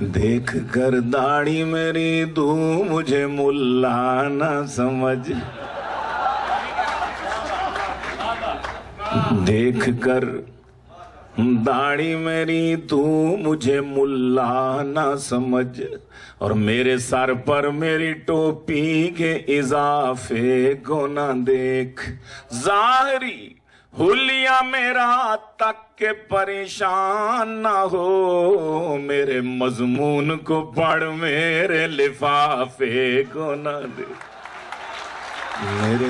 देख कर दाढ़ी मेरी तू मुझे मुल्ला ना समझ, देख कर दाढ़ी मेरी तू मुझे मुल्ला ना समझ, और मेरे सर पर मेरी टोपी के इजाफे को ना देख। जाहरी हुलिया मेरा तक के परेशान ना हो, मेरे मजमून को पढ़ मेरे लिफाफे को ना दे। मेरे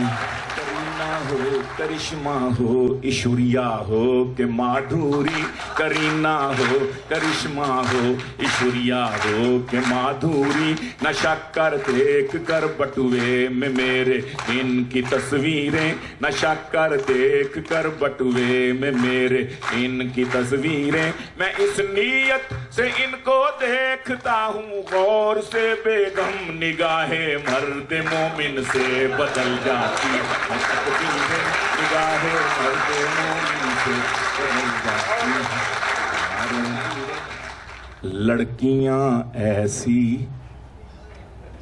करीना हो करिश्मा हो ईश्वरिया हो के माधुरी, करीना हो करिश्मा हो ईश्वरिया हो के माधुरी, नशा कर देख कर बटुए में मेरे इनकी तस्वीरें, नशा कर देख कर बटुए में मेरे इनकी तस्वीरें। मैं इस नीयत से इनको देखता हूँ गौर से, बेगम निगाहे मर्द मोमिन से बदल जाती है, निगाहे मर्द मोमिन से बदल जाती है। लड़कियां ऐसी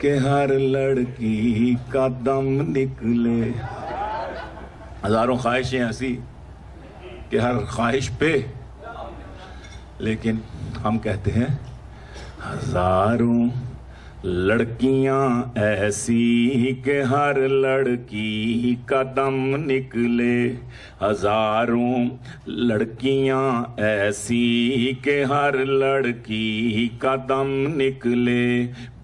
कि हर लड़की का दम निकले, हजारों ख्वाहिशें ऐसी कि हर ख्वाहिश पे, लेकिन हम कहते हैं हजारों लड़कियां ऐसी कि हर लड़की का दम निकले, हजारों लड़कियां ऐसी कि हर लड़की का दम निकले।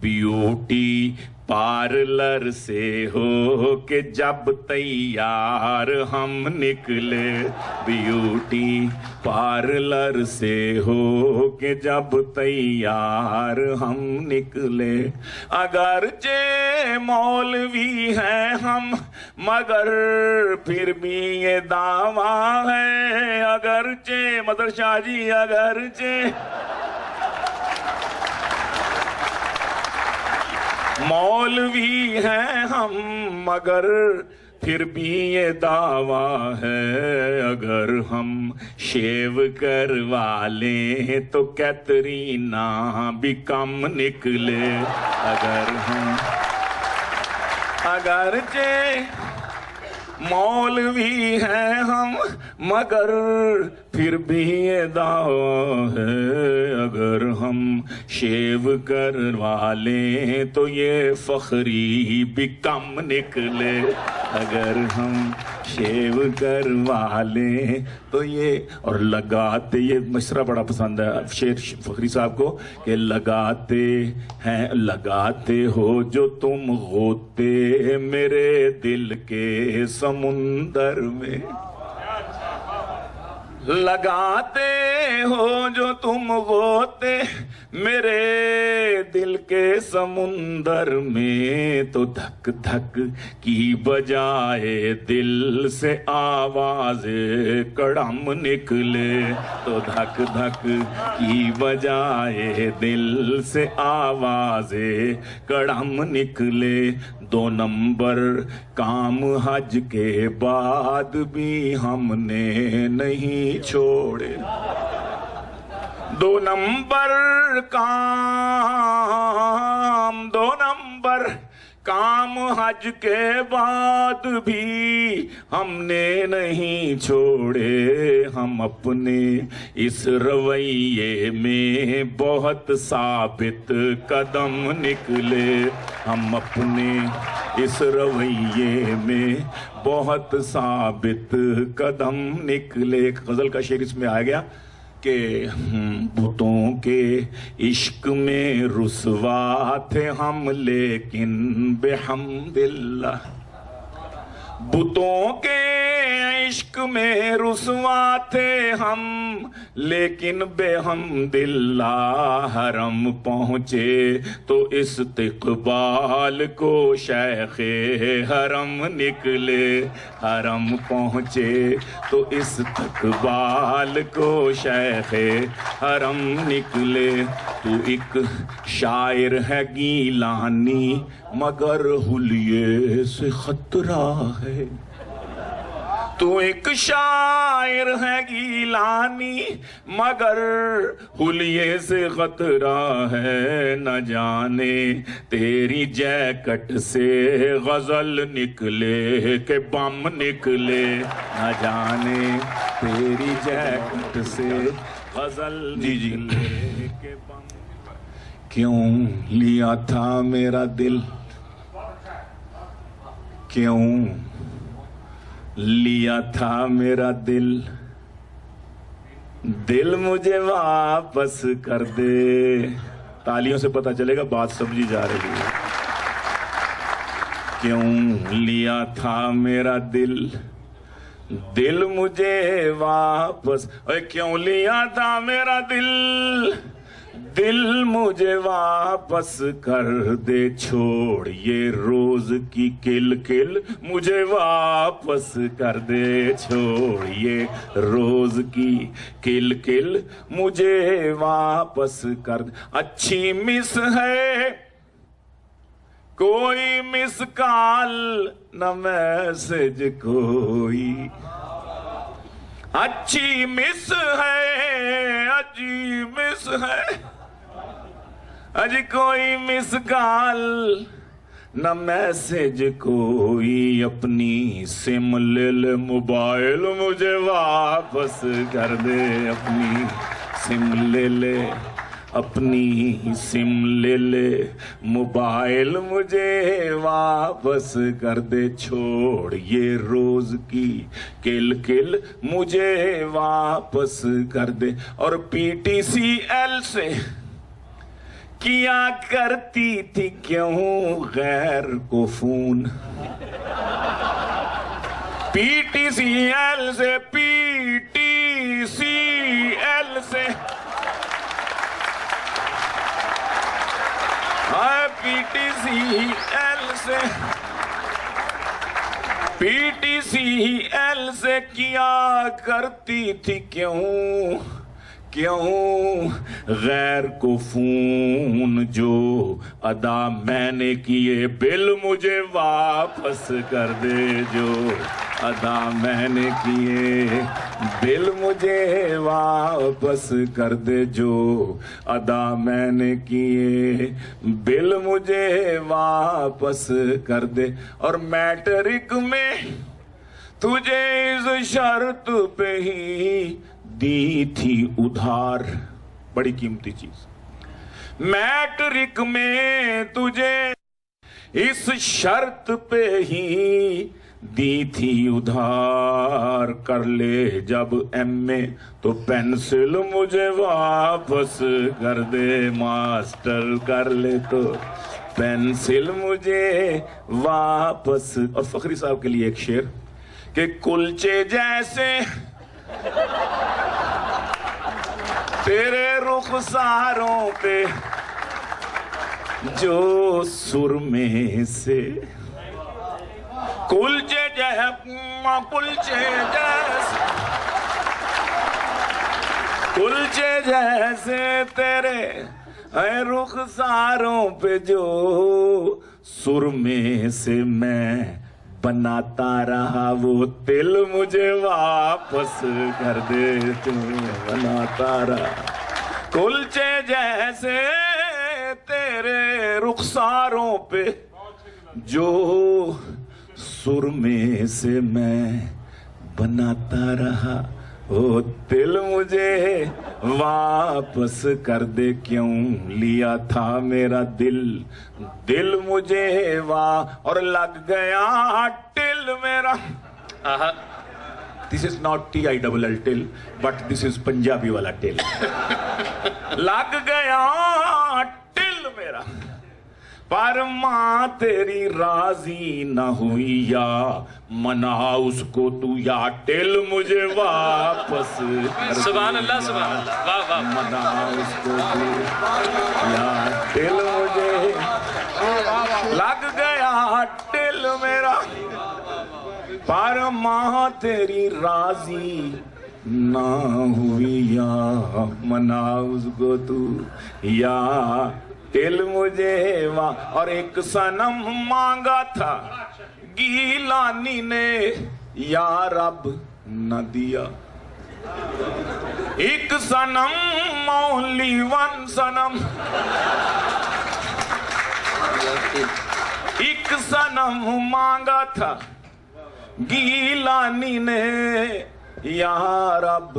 ब्यूटी पार्लर से हो के जब तैयार हम निकले, ब्यूटी पार्लर से हो के जब तैयार हम निकले। अगरचे मौलवी हैं हम मगर फिर भी ये दावा है, अगरचे मदर शाह जी अगरचे मौलवी हैं हम मगर फिर भी ये दावा है, अगर हम शेव करवा लें तो कैटरीना भी कम निकले। अगर हम अगरचे मौलवी हैं हम मगर फिर भी ये दावा है, अगर हम शेव करवा लें तो ये फखरी भी कम निकले। अगर हम शेव करवा लें तो ये, और लगाते, ये मिसरा बड़ा पसंद है शेर फखरी साहब को, कि लगाते हैं लगाते हो जो तुम गोते मेरे दिल के समुंदर में, लगाते हो जो तुम गोते मेरे दिल के समुंदर में, तो धक धक की बजाए दिल से आवाज़े कड़म निकले, तो धक धक की बजाए दिल से आवाज़े कड़म निकले। 2 नंबर काम हज के बाद भी हमने नहीं छोड़े, 2 नंबर काम 2 नंबर काम हज के बाद भी हमने नहीं छोड़े। हम अपने इस रवैये में बहुत साबित कदम निकले, हम अपने इस रवैये में बहुत साबित कदम निकले। एक गजल का शेर इसमें आ गया कि बुतों के इश्क में रुसवा थे हम लेकिन बेहम्दिल्लाह, बुतों के इश्क में रुसवा थे हम लेकिन बेहम्दिल्लाह, हरम पहुँचे तो इस्तिक़बाल को शेखे हरम निकले, हरम पहुँचे तो इस्तिक़बाल को शेखे हरम निकले। तू एक शायर है गीलानी मगर हुलिये से खतरा है, तू एक शायर है गीलानी, मगर हुलिये से खतरा है, न जाने तेरी जैकेट से गजल निकले के बम निकले, न जाने तेरी जैकेट से गजल निकले के बम। क्यों लिया था मेरा दिल, क्यों लिया था मेरा दिल, दिल मुझे वापस कर दे। तालियों से पता चलेगा बात समझी जा रही है। क्यों लिया था मेरा दिल, दिल मुझे वापस, अरे क्यों लिया था मेरा दिल, दिल मुझे वापस कर दे। छोड़ ये रोज की किल किल, मुझे वापस कर दे। छोड़ ये रोज की किल किल, मुझे वापस कर दे। अच्छी मिस है कोई मिस कॉल, न मैसेज कोई, अच्छी मिस है, अच्छी मिस है, अजी कोई मिस कॉल न मैसेज कोई। अपनी सिम ले ले मोबाइल, मुझे वापस कर दे। अपनी सिम ले ले, अपनी सिम ले ले मोबाइल, मुझे वापस कर दे। छोड़ ये रोज की किल किल, मुझे वापस कर दे। और PTCL से किया करती थी क्यों गैर को फोन, PTCL से, PTCL से, PTCL से, PTCL से किया करती थी क्यों, क्यों गैर को फोन। जो अदा मैंने किए बिल, मुझे वापस कर दे। जो अदा मैंने किए बिल, मुझे वापस कर दे। जो अदा मैंने किए बिल, मुझे वापस कर दे। और मैट्रिक में तुझे इस शर्त पे ही दी थी उधार, बड़ी कीमती चीज। मैट्रिक में तुझे इस शर्त पे ही दी थी उधार। कर ले जब MA तो पेंसिल, मुझे वापस कर दे। मास्टर कर ले तो पेंसिल, मुझे वापस। और फखरी साहब के लिए एक शेर कि कुलचे जैसे तेरे रुखसारों पे, जो सुरमे से कुलचे जैसे तेरे रुखसारों पे, जो सुरमे से मैं बनाता रहा वो तिल, मुझे वापस कर दे। तू बनाता रहा कुलचे जैसे तेरे रुखसारों पे, जो सुरमे से मैं बनाता रहा वो तिल, मुझे वापस कर दे। क्यों लिया था मेरा दिल, दिल मुझे और लग गया टिल मेरा। This is not TILL till, but this is Punjabi वाला टिल। लग गया टिल मेरा, पर माँ तेरी राजी न हुई, या मना उसको तू, या टिल मुझे वापस। सुभान अल्लाह, सुभान अल्लाह, वाह वाह। मना उसको तू, या टिल मुझे लग गया टिल मेरा, पर माँ तेरी राजी ना हुई, या मना उसको तू, या टिल मुझे और एक सनम मांगा था गीलानी ने, या रब न दिया। एक सनम ओनली वन सनम, एक सनम मांगा था गीलानी ने, या रब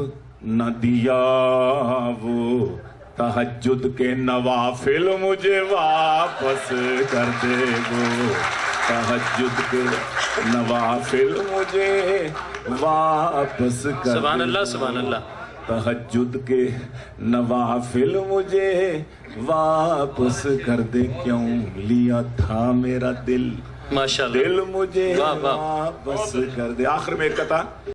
न दिया। वो तहज्जुद के नवाफिल मुझे वापस कर दे, वो तहज्जुद के नवाफिल मुझे वापस कर दे। सुभान अल्लाह, सुभान अल्लाह। तहज्जुद के नवाफिल मुझे वापस कर दे, क्यों लिया था मेरा दिल, माशाल्लाह, दिल मुझे वाह, वाह। वापस कर दे। आखिर में एक कथा